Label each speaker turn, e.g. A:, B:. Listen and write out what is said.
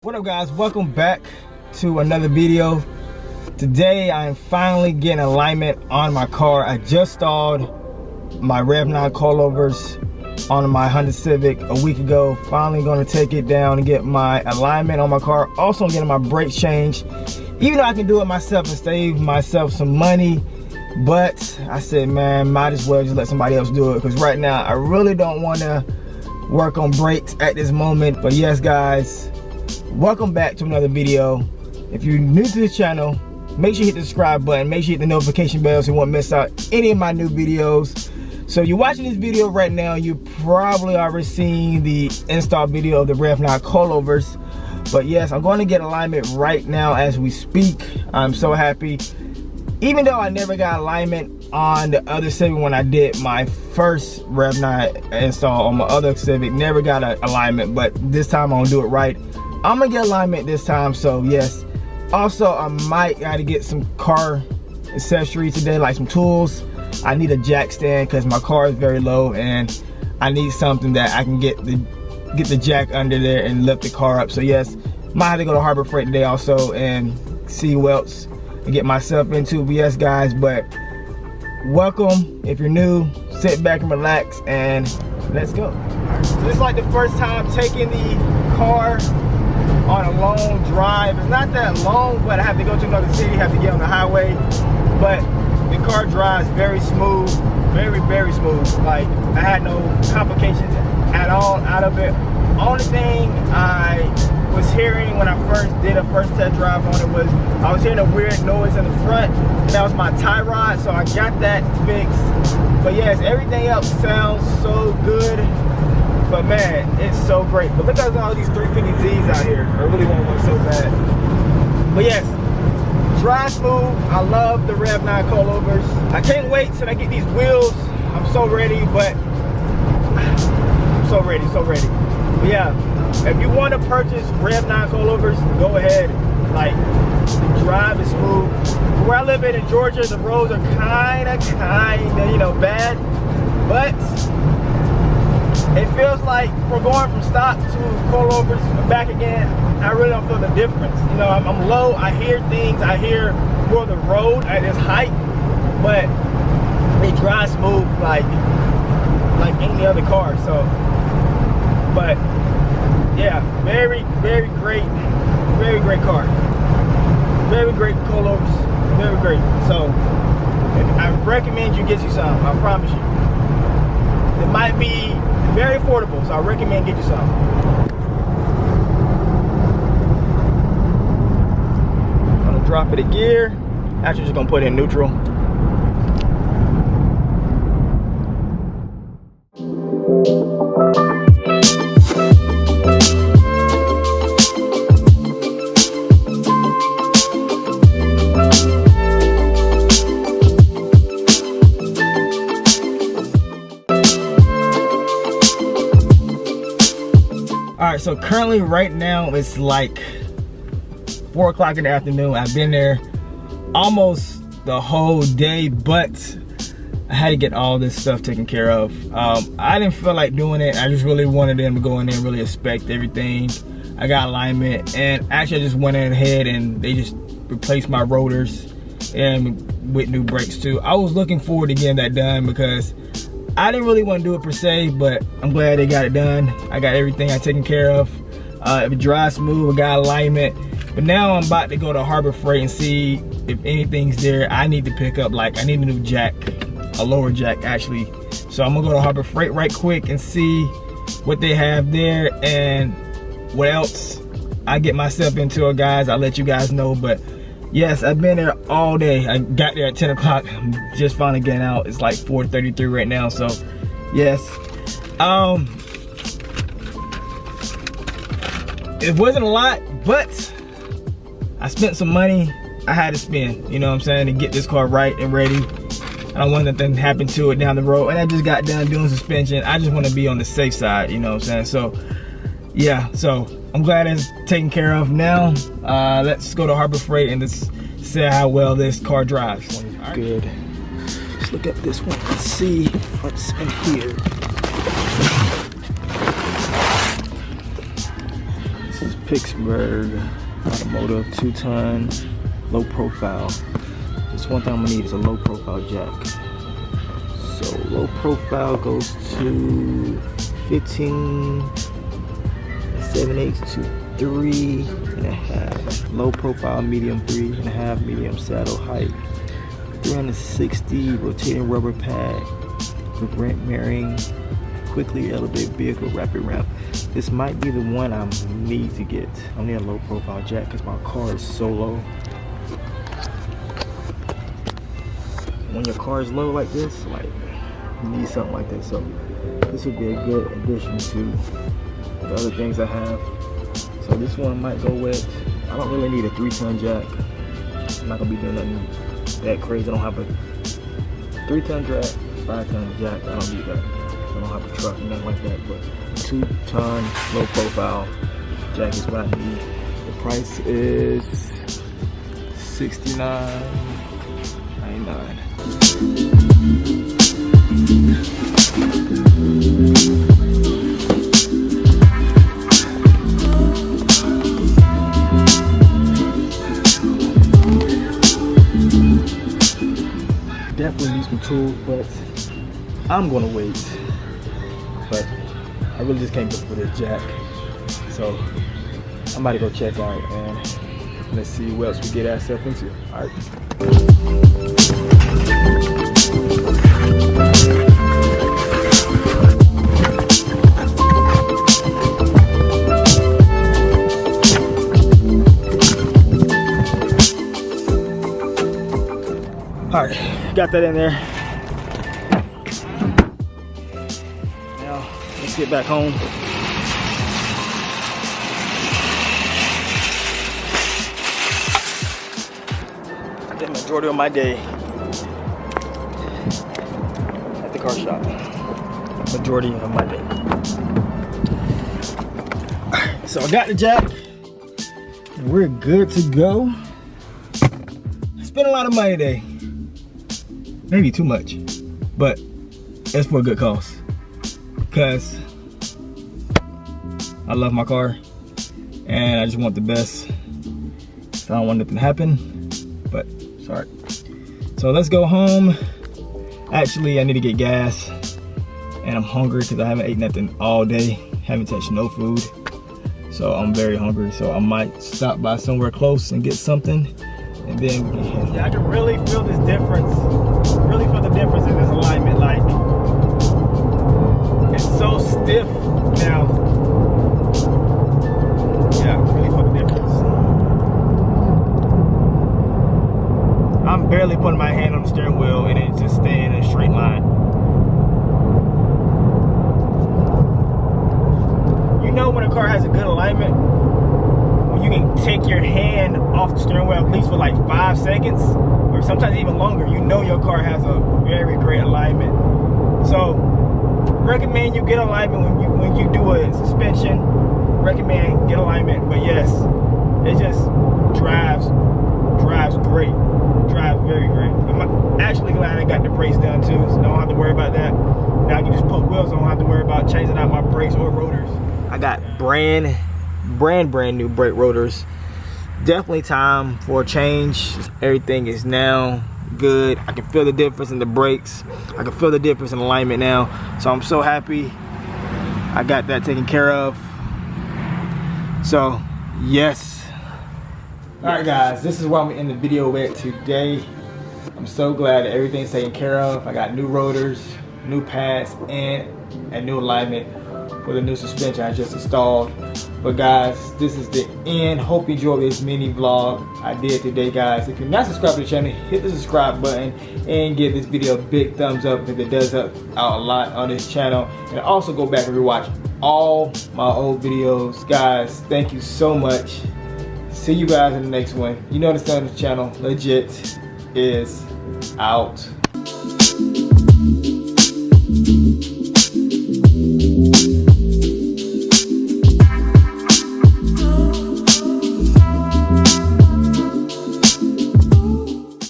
A: What up guys, welcome back to another video. Today I'm finally getting alignment on my car. I just installed my Rev9 coilovers on my Honda Civic a week ago. Finally going to take it down and get my alignment on my car. Also I'm getting my brakes changed. Even though I can do it myself and save myself some money, but I said, man, might as well just let somebody else do it, because right now I really don't want to work on brakes at this moment. But yes guys, welcome back to another video. If you're new to this channel, make sure you hit the subscribe button, make sure you hit the notification bell so you won't miss out any of my new videos. So you're watching this video right now, you probably already seen the install video of the Rev9 coilovers. But yes, I'm going to get alignment right now as we speak. I'm so happy. Even though I never got alignment on the other Civic when I did my first Rev9 install on my other Civic, never got an alignment, but this time I'm gonna do it right. I'm gonna get alignment this time, so yes. Also, I might gotta get some car accessories today, like some tools. I need a jack stand because my car is very low and I need something that I can get the jack under there and lift the car up. So yes, might have to go to Harbor Freight today also and see what else and get myself into. But yes guys, but welcome. If you're new, sit back and relax and let's go. This is like the first time taking the car on a long drive. It's not that long, but I have to go to another city, have to get on the highway. But the car drives very smooth, very smooth. Like, I had no complications at all out of it. Only thing I was hearing when I first did a first test drive on it was I was hearing a weird noise in the front, and that was my tie rod, so I got that fixed. But yes, everything else sounds so good. But man, it's so great. But look at all these 350Zs out here. I really want one so bad. But yes, drive smooth. I love the Rev9 coilovers. I can't wait till I get these wheels. I'm so ready, but I'm so ready. But yeah, if you want to purchase Rev9 coilovers, go ahead. Like, the drive is smooth. Where I live in Georgia, the roads are kinda, you know, bad. But it feels like we're going from stock to coilovers and back again. I really don't feel the difference. You know, I'm low, I hear things, I hear more of the road at its height, but they drive smooth like any other car. So, but yeah, very great car. Very great coilovers, very great. So, I recommend you get you some, I promise you. It might be very affordable, so I recommend get you some. I'm gonna drop it a gear. Actually, just gonna put it in neutral. Alright, so currently right now it's like 4 o'clock in the afternoon. I've been there almost the whole day, but I had to get all this stuff taken care of. I didn't feel like doing it. I just really wanted them to go in there and really inspect everything. I got alignment, and actually I just went ahead and they just replaced my rotors and with new brakes too. I was looking forward to getting that done because I didn't really want to do it per se, but I'm glad they got it done. I got everything I taken care of. If it drives smooth, I got alignment. But now I'm about to go to Harbor Freight and see if anything's there I need to pick up. Like, I need a new jack, a lower jack actually. So I'm gonna go to Harbor Freight right quick and see what they have there and what else I get myself into, guys. I'll let you guys know. But yes, I've been there all day. I got there at 10 o'clock. I'm just finally getting out. It's like 4:33 right now. So yes, it wasn't a lot, but I spent some money I had to spend, you know what I'm saying, to get this car right and ready. I don't want nothing to happen to it down the road. And I just got done doing suspension. I just want to be on the safe side, you know what I'm saying. So yeah, so I'm glad it's taken care of now. Let's go to Harbor Freight and let's see how well this car drives. Right. Good. Let's look at this one and see what's in here. This is Pittsburgh Automotive 2-ton low profile. Just one thing I'm gonna need is a low profile jack. So low profile goes to 15 7/8 to 3.5. Low profile medium 3.5, medium saddle height. 360 rotating rubber pad with ramp bearing, quickly elevate vehicle rapid ramp. This might be the one I need to get. I need a low profile jack because my car is so low. When your car is low like this, like you need something like this. So this would be a good addition to the other things I have. So this one might go with, I don't really need a 3-ton jack. I'm not gonna be doing nothing that crazy. I don't have a 3-ton jack, 5-ton jack. I don't need that. I don't have a truck, nothing like that. But 2-ton low profile jack is what I need. The price is $69.99. Definitely need some tools, but I'm gonna wait. But I really just can't go for this jack, so I'm about to go check out and let's see what else we get ourselves into. All right. All right, got that in there. Now, let's get back home. I did the majority of my day at the car shop. Majority of my day. All right, so I got the jack, and we're good to go. Spent a lot of money today. Maybe too much, but it's for a good cause. Because I love my car and I just want the best. So I don't want nothing to happen, but sorry. So let's go home. Actually, I need to get gas and I'm hungry because I haven't ate nothing all day. Haven't touched no food. So I'm very hungry. So I might stop by somewhere close and get something. And then we can head. Yeah, I can really feel this difference. Really feel the difference in this alignment. Like, it's so stiff now. Yeah, really feel the difference. I'm barely putting my hand on the steering wheel and it's just staying in a straight line. You know when a car has a good alignment? You can take your hand off the steering wheel at least for like 5 seconds or sometimes even longer. You know your car has a very great alignment. So recommend you get alignment when you do a suspension. Recommend get alignment, but yes, it just drives great. Drives very great. I'm actually glad I got the brakes done too, so I don't have to worry about that. Now I can just put wheels on, I don't have to worry about changing out my brakes or rotors. I got brand new brake rotors. Definitely time for a change. Everything is now good. I can feel the difference in the brakes. I can feel the difference in alignment now. So I'm so happy I got that taken care of. So yes. Alright guys, this is what I'm in the video with today. I'm so glad that everything's taken care of. I got new rotors, new pads, and a new alignment for the new suspension I just installed. But guys, this is the end. Hope you enjoyed this mini vlog I did today, guys. If you're not subscribed to the channel, hit the subscribe button and give this video a big thumbs up because it does help out a lot on this channel. And also go back and rewatch all my old videos. Guys, thank you so much. See you guys in the next one. You know the sound of the channel, Legit, is out.